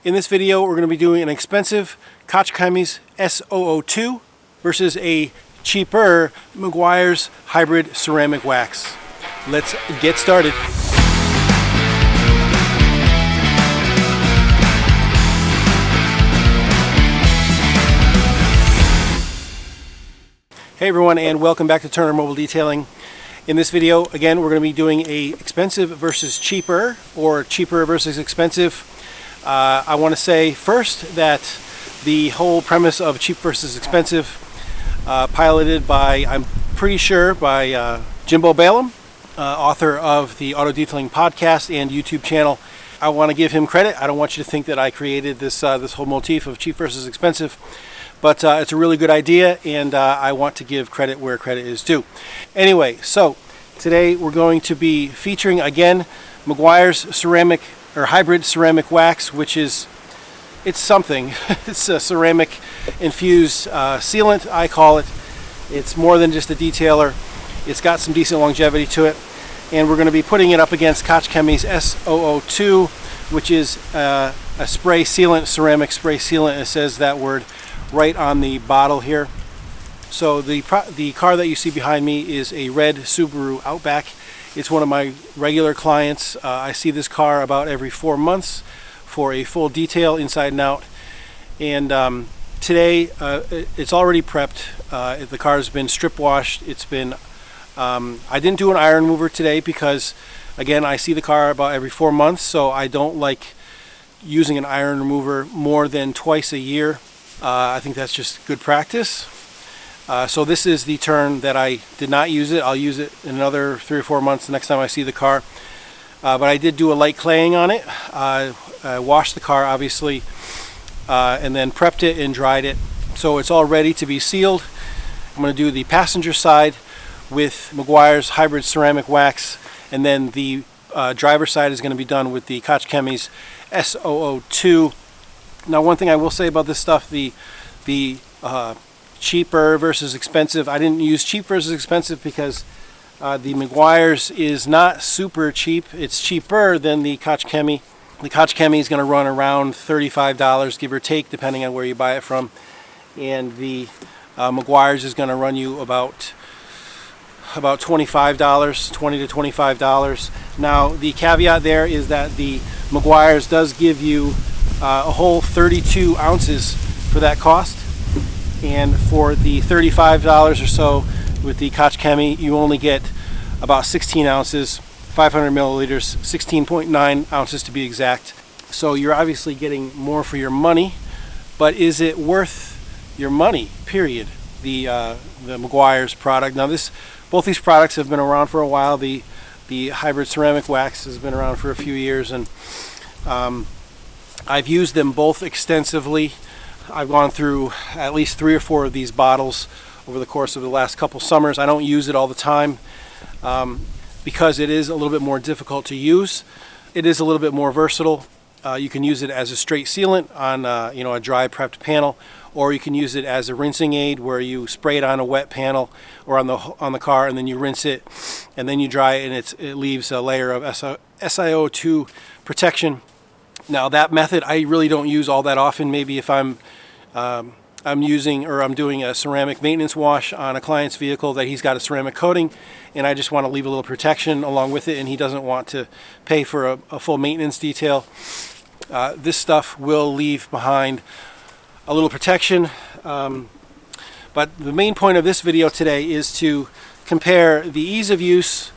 In this video, we're going to be doing an expensive Koch Chemie SO.02 versus a cheaper Meguiar's hybrid ceramic wax. Let's get started. Hey everyone, and welcome back to Turner Mobile Detailing. In this video, again, we're going to be doing a expensive versus cheaper, or cheaper versus expensive. I want to say first that the whole premise of cheap versus expensive, piloted by, I'm pretty sure, by Jimbo Balaam, author of the Auto Detailing podcast and YouTube channel. I want to give him credit. I don't want you to think that I created this this whole motif of cheap versus expensive, but it's a really good idea, and I want to give credit where credit is due. Anyway, so today we're going to be featuring again Meguiar's ceramic or hybrid ceramic wax, which is, it's something. It's a ceramic infused sealant, I call it. It's more than just a detailer. It's got some decent longevity to it, and we're going to be putting it up against Koch Chemie SO.02, which is a spray sealant, ceramic spray sealant. It says that word right on the bottle here. So the car that you see behind me is a red Subaru Outback. It's one of my regular clients. I see this car about every 4 months for a full detail inside and out. And today it's already prepped. The car has been strip washed. It's been, I didn't do an iron mover today because, again, I see the car about every 4 months, so I don't like using an iron remover more than twice a year. I think that's just good practice. So this is the turn that I did not use it. I'll use it in another 3 or 4 months the next time I see the car. But I did do a light claying on it. I washed the car, obviously, and then prepped it and dried it. So it's all ready to be sealed. I'm going to do the passenger side with Meguiar's hybrid ceramic wax, and then the driver side is going to be done with the Koch Chemie SO.02. Now, one thing I will say about this stuff, the cheaper versus expensive, I didn't use cheap versus expensive because the Meguiar's is not super cheap. It's cheaper than the Koch Chemie. The Koch Chemie is going to run around $35, give or take, depending on where you buy it from. And the Meguiar's is going to run you about $25, $20 to $25. Now, the caveat there is that the Meguiar's does give you a whole 32 ounces for that cost. And for the $35 or so with the Koch Chemie, you only get about 16 ounces, 500 milliliters, 16.9 ounces to be exact. So you're obviously getting more for your money, but is it worth your money, period? The Meguiar's product. Now both these products have been around for a while. The hybrid ceramic wax has been around for a few years, and I've used them both extensively. I've gone through at least 3 or 4 of these bottles over the course of the last couple summers. I don't use it all the time because it is a little bit more difficult to use. It is a little bit more versatile. You can use it as a straight sealant on a dry prepped panel, or you can use it as a rinsing aid where you spray it on a wet panel or on the car, and then you rinse it and then you dry it, and it leaves a layer of SiO2 protection. Now, that method I really don't use all that often. Maybe if I'm doing a ceramic maintenance wash on a client's vehicle that he's got a ceramic coating, and I just want to leave a little protection along with it, and he doesn't want to pay for a full maintenance detail. This stuff will leave behind a little protection. But the main point of this video today is to compare the ease of use.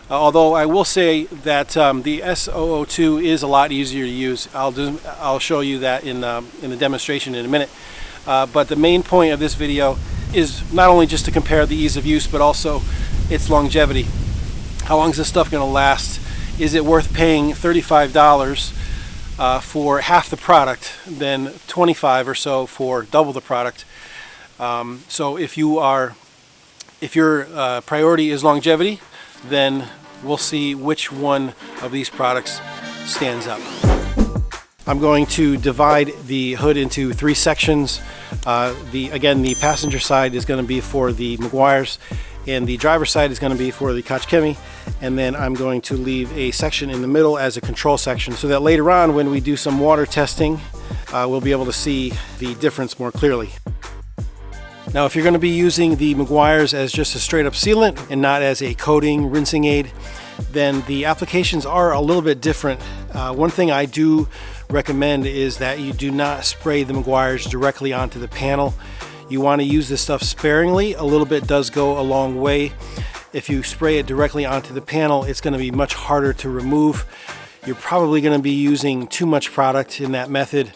Although I will say that the SO.02 is a lot easier to use. I'll show you that in the demonstration in a minute. But the main point of this video is not only just to compare the ease of use, but also its longevity. How long is this stuff going to last? Is it worth paying $35 for half the product than $25 or so for double the product? So if your priority is longevity, then we'll see which one of these products stands up. I'm going to divide the hood into 3 sections. Again, the passenger side is going to be for the Meguiar's, and the driver's side is going to be for the Koch Chemie. And then I'm going to leave a section in the middle as a control section so that later on when we do some water testing we'll be able to see the difference more clearly. Now, if you're going to be using the Meguiars as just a straight up sealant and not as a coating rinsing aid, then the applications are a little bit different. One thing I do recommend is that you do not spray the Meguiars directly onto the panel. You want to use this stuff sparingly. A little bit does go a long way. If you spray it directly onto the panel, it's going to be much harder to remove. You're probably going to be using too much product in that method.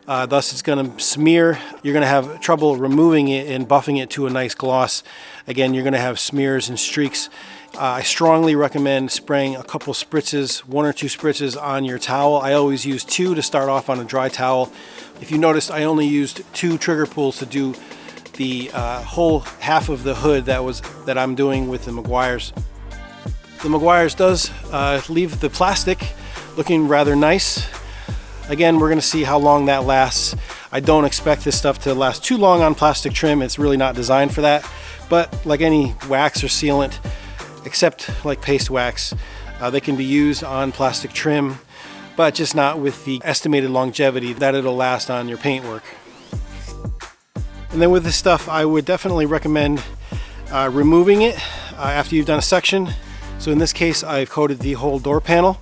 Thus it's going to smear. You're going to have trouble removing it and buffing it to a nice gloss. Again, you're going to have smears and streaks. I strongly recommend spraying a couple spritzes, 1 or 2 spritzes on your towel. I always use 2 to start off on a dry towel. If you noticed, I only used 2 trigger pulls to do the whole half of the hood that I'm doing with the Meguiars. The Meguiars does leave the plastic looking rather nice. Again, we're going to see how long that lasts. I don't expect this stuff to last too long on plastic trim. It's really not designed for that. But like any wax or sealant, except like paste wax, they can be used on plastic trim, but just not with the estimated longevity that it'll last on your paintwork. And then with this stuff, I would definitely recommend removing it after you've done a section. So in this case, I've coated the whole door panel.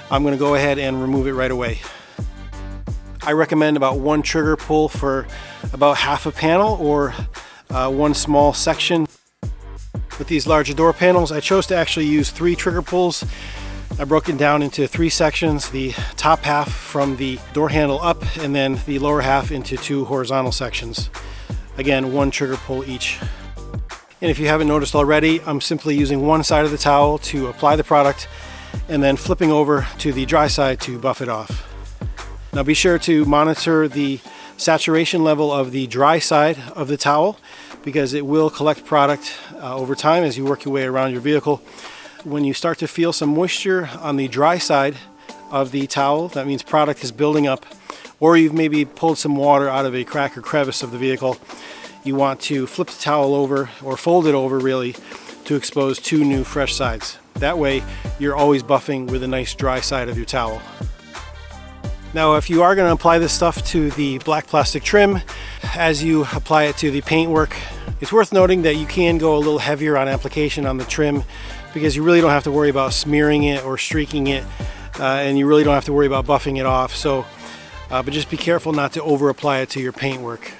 I'm going to go ahead and remove it right away. I recommend about 1 trigger pull for about half a panel or 1 small section. With these larger door panels, I chose to actually use 3 trigger pulls. I broke it down into 3 sections, the top half from the door handle up, and then the lower half into 2 horizontal sections. Again, 1 trigger pull each. And if you haven't noticed already, I'm simply using one side of the towel to apply the product and then flipping over to the dry side to buff it off. Now be sure to monitor the saturation level of the dry side of the towel because it will collect product over time as you work your way around your vehicle. When you start to feel some moisture on the dry side of the towel, that means product is building up, or you've maybe pulled some water out of a crack or crevice of the vehicle. You want to flip the towel over, or fold it over really, to expose 2 new fresh sides. That way you're always buffing with a nice dry side of your towel. Now, if you are going to apply this stuff to the black plastic trim, as you apply it to the paintwork, it's worth noting that you can go a little heavier on application on the trim because you really don't have to worry about smearing it or streaking it, and you really don't have to worry about buffing it off. So, but just be careful not to over apply it to your paintwork.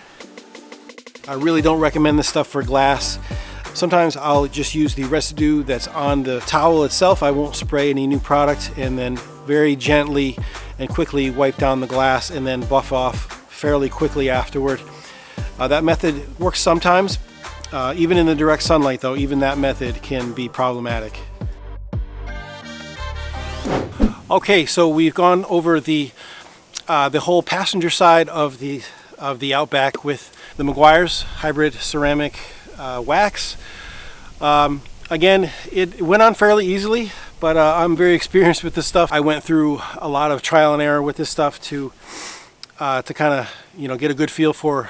I really don't recommend this stuff for glass. Sometimes I'll just use the residue that's on the towel itself. I won't spray any new product, and then very gently and quickly wipe down the glass and then buff off fairly quickly afterward. That method works sometimes. Even in the direct sunlight though, even that method can be problematic. Okay, so we've gone over the whole passenger side of the Outback with the Meguiar's hybrid ceramic wax. Again, it went on fairly easily, but I'm very experienced with this stuff. I went through a lot of trial and error with this stuff to kind of get a good feel for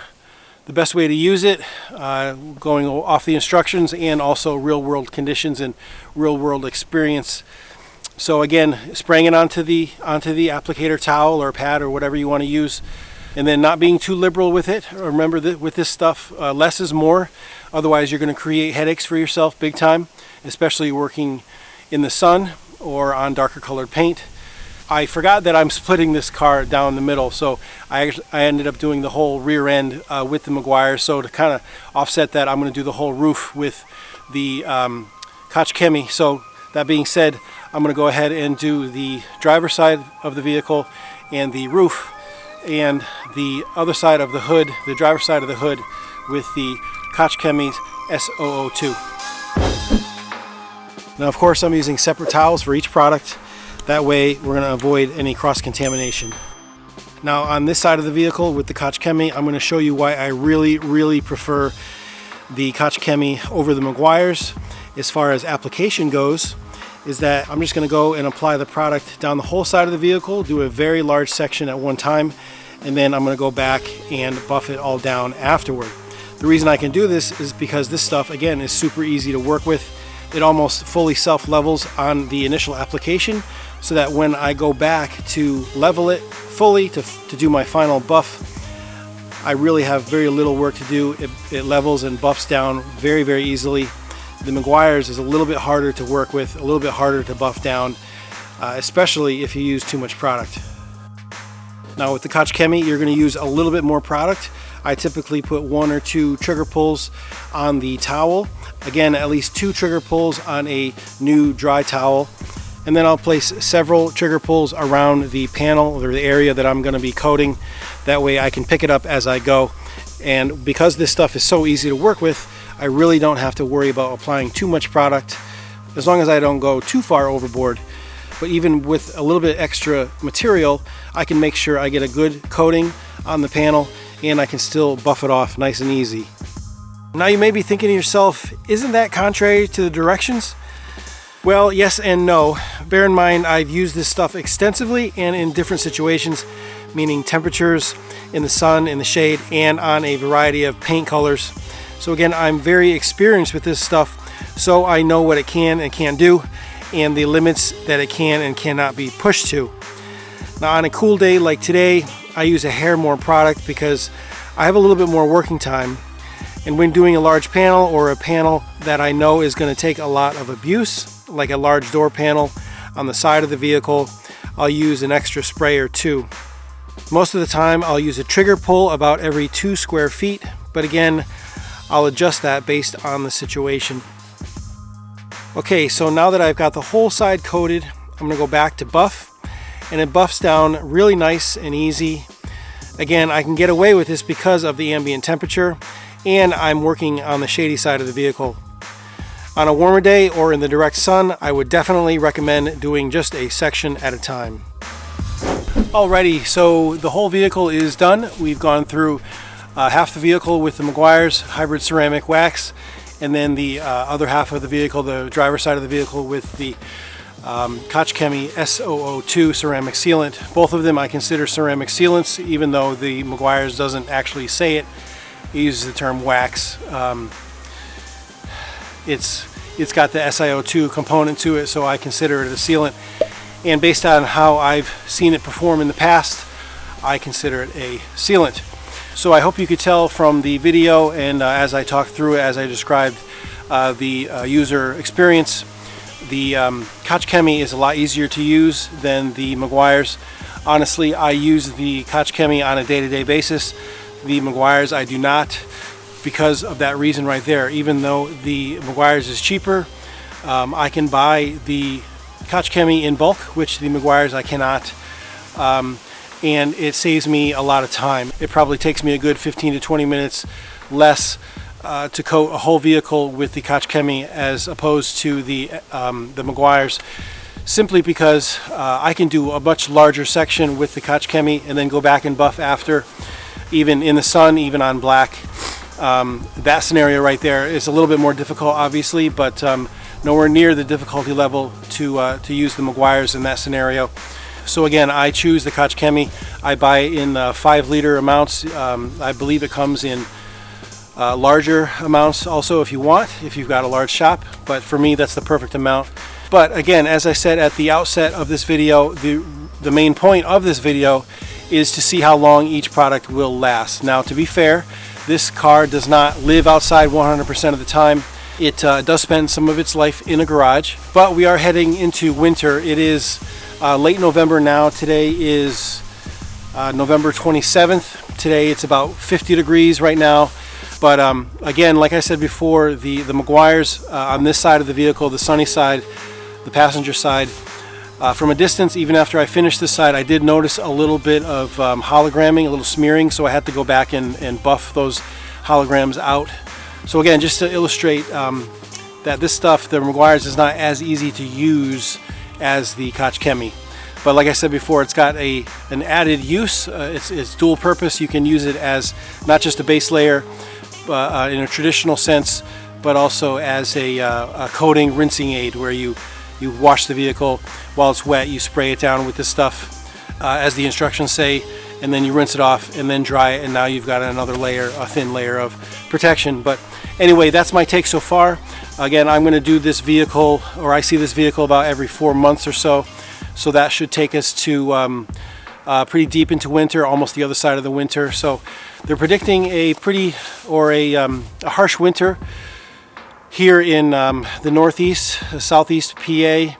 the best way to use it, going off the instructions and also real world conditions and real world experience. So again, spraying it onto the applicator towel or pad or whatever you want to use, and then not being too liberal with it. Remember that with this stuff, less is more. Otherwise you're going to create headaches for yourself big time, especially working in the sun or on darker colored paint. I forgot that I'm splitting this car down the middle, so I ended up doing the whole rear end with the Meguiar. So to kind of offset that, I'm going to do the whole roof with the Koch Chemie. So that being said, I'm going to go ahead and do the driver's side of the vehicle and the roof, and the other side of the hood, the driver's side of the hood, with the Koch Chemie SO.02. Now of course I'm using separate towels for each product. That way we're going to avoid any cross-contamination. Now on this side of the vehicle with the Koch Chemie, I'm going to show you why I really prefer the Koch Chemie over the Meguiar's as far as application goes. Is that I'm just going to go and apply the product down the whole side of the vehicle, do a very large section at one time, and then I'm going to go back and buff it all down afterward. The reason I can do this is because this stuff, again, is super easy to work with. it almost fully self-levels on the initial application, so that when I go back to level it fully to do my final buff, I really have very little work to do. It levels and buffs down very, very easily. The Meguiar's is a little bit harder to work with, a little bit harder to buff down, especially if you use too much product. Now with the Koch Chemie, you're going to use a little bit more product. I typically put 1 or 2 trigger pulls on the towel. Again, at least 2 trigger pulls on a new dry towel. And then I'll place several trigger pulls around the panel or the area that I'm going to be coating. That way I can pick it up as I go. And because this stuff is so easy to work with, I really don't have to worry about applying too much product, as long as I don't go too far overboard. But even with a little bit extra material, I can make sure I get a good coating on the panel and I can still buff it off nice and easy. Now you may be thinking to yourself, isn't that contrary to the directions? Well, yes and no. Bear in mind, I've used this stuff extensively and in different situations, meaning temperatures, in the sun, in the shade, and on a variety of paint colors. So again, I'm very experienced with this stuff, so I know what it can and can't do, and the limits that it can and cannot be pushed to. Now on a cool day like today, I use a hair more product because I have a little bit more working time. And when doing a large panel or a panel that I know is going to take a lot of abuse, like a large door panel on the side of the vehicle, I'll use an extra spray or 2. Most of the time I'll use a trigger pull about every 2 square feet, but again, I'll adjust that based on the situation. Okay, so now that I've got the whole side coated, I'm going to go back to buff, and it buffs down really nice and easy. Again, I can get away with this because of the ambient temperature, and I'm working on the shady side of the vehicle. On a warmer day or in the direct sun, I would definitely recommend doing just a section at a time. Alrighty, so the whole vehicle is done. We've gone through half the vehicle with the Meguiar's hybrid ceramic wax, and then the other half of the vehicle, the driver's side of the vehicle, with the Koch Chemie SO.02 ceramic sealant. Both of them I consider ceramic sealants, even though the Meguiar's doesn't actually say it. It uses the term wax. It's got the SiO2 component to it, so I consider it a sealant. And based on how I've seen it perform in the past, I consider it a sealant. So I hope you could tell from the video and as I talked through it, as I described the user experience, the Koch Chemie is a lot easier to use than the Meguiar's. Honestly, I use the Koch Chemie on a day-to-day basis. The Meguiar's I do not, because of that reason right there. Even though the Meguiar's is cheaper, I can buy the Koch Chemie in bulk, which the Meguiar's I cannot, and it saves me a lot of time. It probably takes me a good 15 to 20 minutes less to coat a whole vehicle with the Koch Chemie as opposed to the Meguiar's, simply because I can do a much larger section with the Koch Chemie and then go back and buff after, even in the sun, even on black. That scenario right there is a little bit more difficult, obviously, but nowhere near the difficulty level to use the Meguiar's in that scenario. So again, I choose the Koch Chemie. I buy it in 5-liter amounts. I believe it comes in larger amounts also if you want, if you've got a large shop, but for me that's the perfect amount. But again, as I said at the outset of this video, the main point of this video is to see how long each product will last. Now, to be fair, this car does not live outside 100% of the time. It does spend some of its life in a garage, but we are heading into winter. It is late November now. Today is November 27th. Today it's about 50 degrees right now. But again, like I said before, the Meguiar's on this side of the vehicle, the sunny side, the passenger side, from a distance, even after I finished this side, I did notice a little bit of hologramming, a little smearing, so I had to go back and buff those holograms out. So again, just to illustrate that this stuff, the Meguiar's, is not as easy to use as the Koch Chemie. But like I said before, it's got an added use. It's dual purpose. You can use it as not just a base layer in a traditional sense, but also as a coating rinsing aid, where you wash the vehicle while it's wet, you spray it down with this stuff as the instructions say, and then you rinse it off and then dry it, and now you've got another layer, a thin layer of protection. But anyway, that's my take so far. Again, I'm going to do this vehicle, or I see this vehicle about every 4 months or so. So that should take us to pretty deep into winter, almost the other side of the winter. So they're predicting a harsh winter here in the northeast, southeast PA,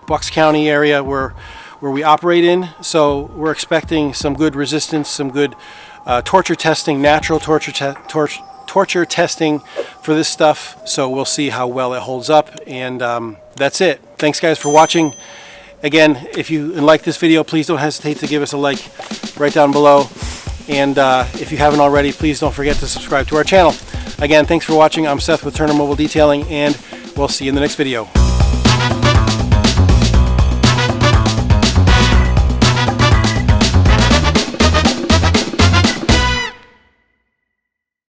Bucks County area where we operate in. So we're expecting some good resistance, some good torture testing, natural torture testing for this stuff. So we'll see how well it holds up, and that's it. Thanks guys for watching. Again, if you like this video, please don't hesitate to give us a like right down below. And if you haven't already, please don't forget to subscribe to our channel. Again, thanks for watching. I'm Seth with Turner Mobile Detailing, and we'll see you in the next video.